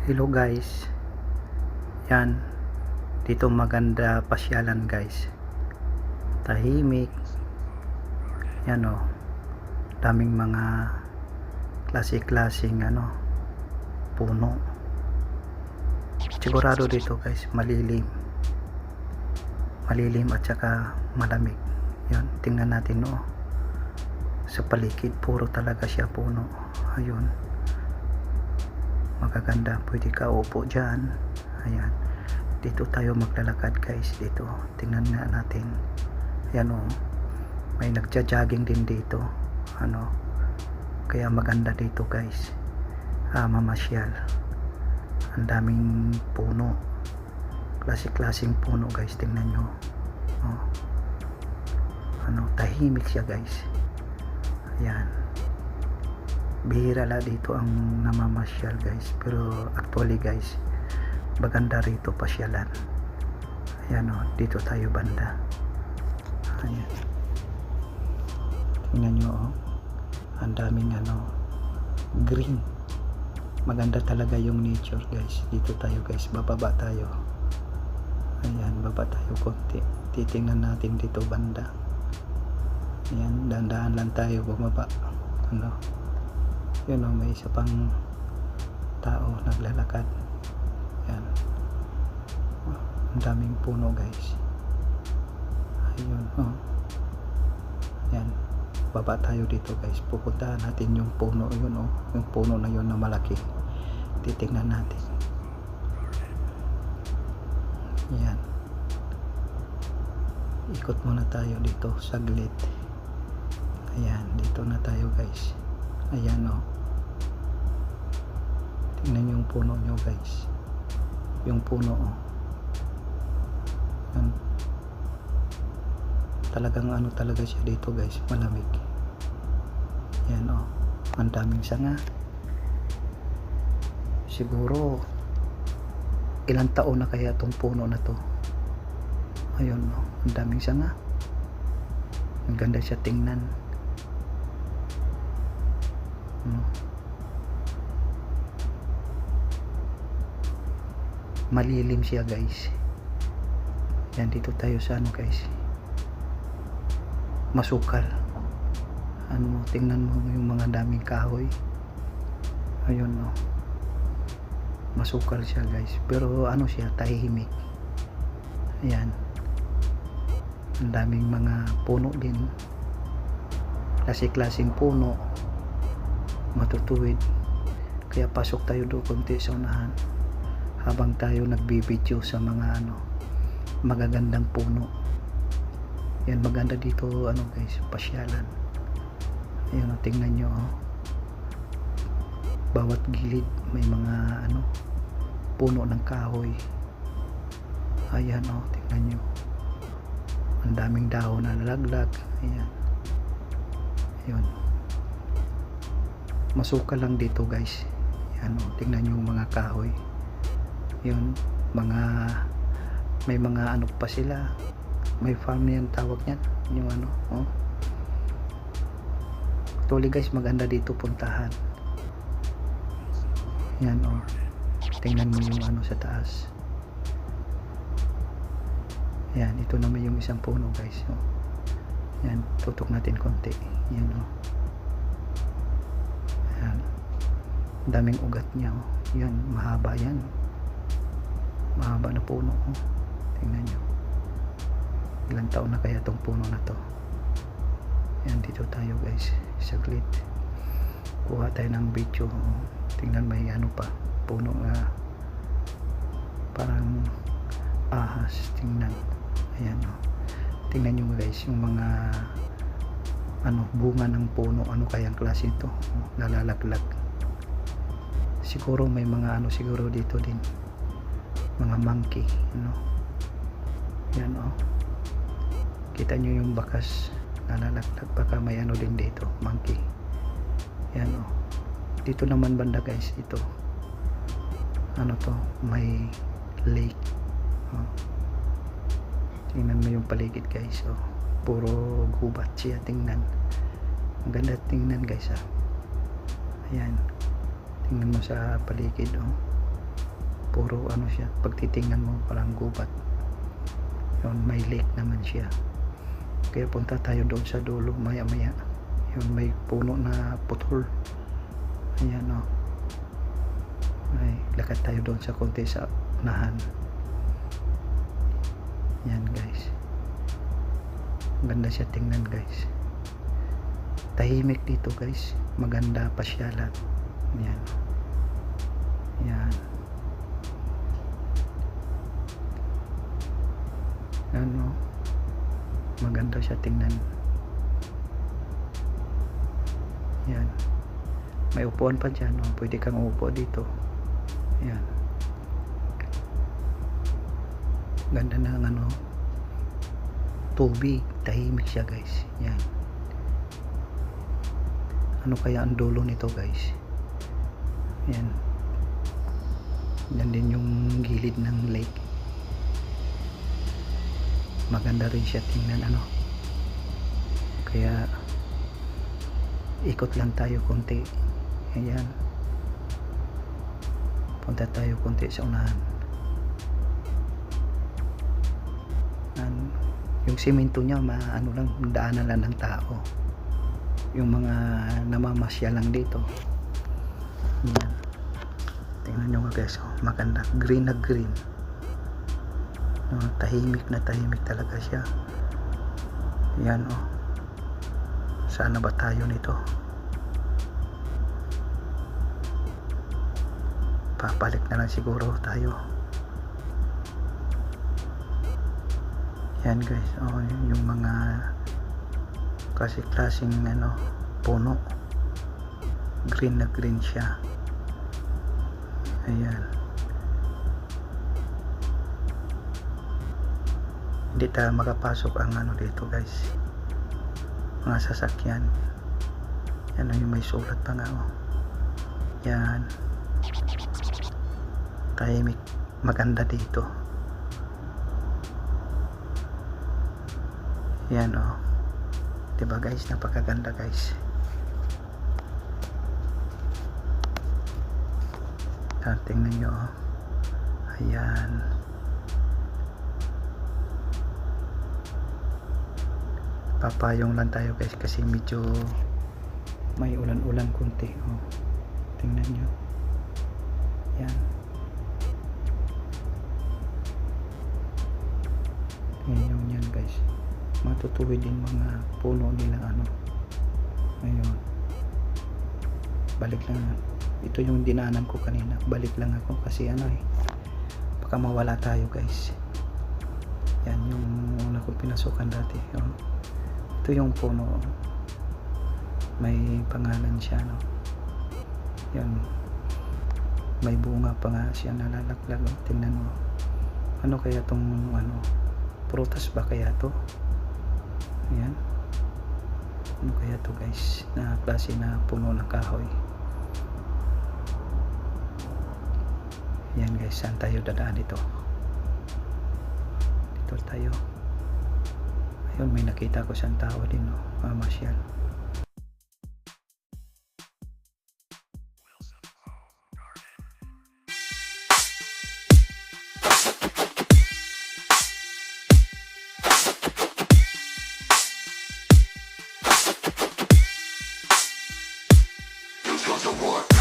Hello guys, yan dito maganda pasyalan guys, tahimik yan daming mga klase-klaseng puno. Sigurado dito guys malilim at saka malamig. Yan, tingnan natin sa paligid, puro talaga siya puno. Ayun, magaganda, pwede ka upo dyan. Ayan, dito tayo maglalakad guys. Dito, tingnan nga natin. Ayan may nagja-jogging din dito. Kaya maganda dito guys, mamasyal. Ang daming puno, klase-klaseng puno guys. Tingnan nyo, tahimik siya guys. Ayan, bihira la dito ang namamasyal guys, pero actually guys maganda rito pasyalan. Ayan dito tayo banda. Ayan, tingnan nyo ang daming green. Maganda talaga yung nature guys. Dito tayo guys, bababa tayo. Ayan, baba tayo konti, titingnan natin dito banda. Ayan, dahan-dahan lang tayo bumaba. Yun may isa pang tao naglalakad. Yan, ang daming puno guys. Ayun, yan, baba tayo dito guys. Pupuntahan natin yung puno yun, yung puno na yun na malaki. Titingnan natin. Yan, ikot muna tayo dito saglit. Ayan, dito na tayo guys. Ayan tingnan yung puno nyo guys, yung puno yan. Talagang talaga siya dito guys, malamig. Yan ang daming sanga. Siguro ilang taon na kaya tong puno na to. Ayun ang daming sanga. Ang ganda siya tingnan. Malilim siya guys. Yan, dito tayo sa guys, masukal. Tingnan mo yung mga daming kahoy. Ayun masukal siya guys, pero siya, tahimik. Ayan, ang daming mga puno din, klase-klaseng puno, matutuwid. Kaya pasok tayo doon konti sa unahan habang tayo nagbibideo sa mga magagandang puno. Yan, maganda dito guys, pasyalan. Ayun tingnan nyo bawat gilid may mga puno ng kahoy. Ayan tingnan nyo, ang daming dahon na nalaglag. Ayan, yun, masukal lang dito guys. Yan tingnan nyo yung mga kahoy. Yun, may mga pa sila, may farm yan tawag yan, yung actually guys maganda dito puntahan. Yan tingnan mo yung sa taas. Yan, ito naman yung isang puno guys. Yan, tutok natin konti. Yan yan, daming ugat niya yan, mahaba yan, mahaba na puno. Tingnan nyo, ilang taon na kaya tong puno na to. Yan, dito tayo guys, saglit, kuha tayo ng video. Tingnan, may pa, puno na parang ahas. Tingnan, ayan tingnan nyo guys yung mga bunga ng puno. Kayang klase ito, nalalaglag. Siguro may mga siguro dito din, mga monkey. Yan kita nyo yung bakas nalalaglag, baka may din dito, monkey. Yan dito naman banda guys, ito to, may lake. Tingnan mo yung paligid guys, puro gubat siya. Tingnan, ang ganda tingnan guys. Ayan, tingnan mo sa paligid puro ano siya, pag titingnan mo parang gubat. Yun, may lake naman siya. Kaya punta tayo doon sa dulo maya maya. Yun, may puno na putol. Ayan o. Ay, lakad tayo doon sa konti sa unahan. Yan guys, maganda siya tingnan guys. Tahimik dito guys, maganda pasyalan. Yan. Yan. Ano, maganda siya tingnan. Yan, may upuan pa dyan, no? Pwede kang upo dito. Yan, ganda ng ano, tubig, tahimik siya guys. Yan, ano kaya ang dulo nito guys? Yan, yan din yung gilid ng lake. Maganda rin siya tingnan, ano. Kaya ikot lang tayo konti. Ayan, punta tayo konti sa unahan. Yung simento niya ano lang, daanan lang ng tao. Yung mga namamasya lang dito. Ayan, tingnan nyo guys, oh, maganda, green na green. Tahimik na tahimik talaga siya. Yan oh, sana ba tayo nito? Papalik na lang siguro tayo. Yan guys, oh, yung mga klaseng ano, puno, green na green siya. Ayan, hindi tayo makapasok ang ano dito guys, mga sasakyan. Yan yung may sulat pa nga oh. Yan, tahimik, maganda dito. Yan oh, diba guys, napakaganda guys. Tingnan nyo oh. Ayan, papayong lang tayo guys kasi medyo may ulan-ulan kunti oh. Tingnan nyo. Yan, ngayon yan guys, matutuwid din mga puno nila ano. Ngayon, balik lang, ito yung dinaanan ko kanina, balik lang ako kasi ano eh, baka mawala tayo guys. Yan yung una ko pinasukan dati oh. Ito yung puno, may pangalan siya no. Yan, may bunga pa nga siya nalalaglag oh. Tingnan mo, ano kaya tong ano, prutas ba kaya to? Yan, ano kaya to guys, na klase na puno ng kahoy. Yan guys, saan tayo dadaan dito? Dito tayo. Ayun, may nakita ko siyang tao din no, mamasyal. The war.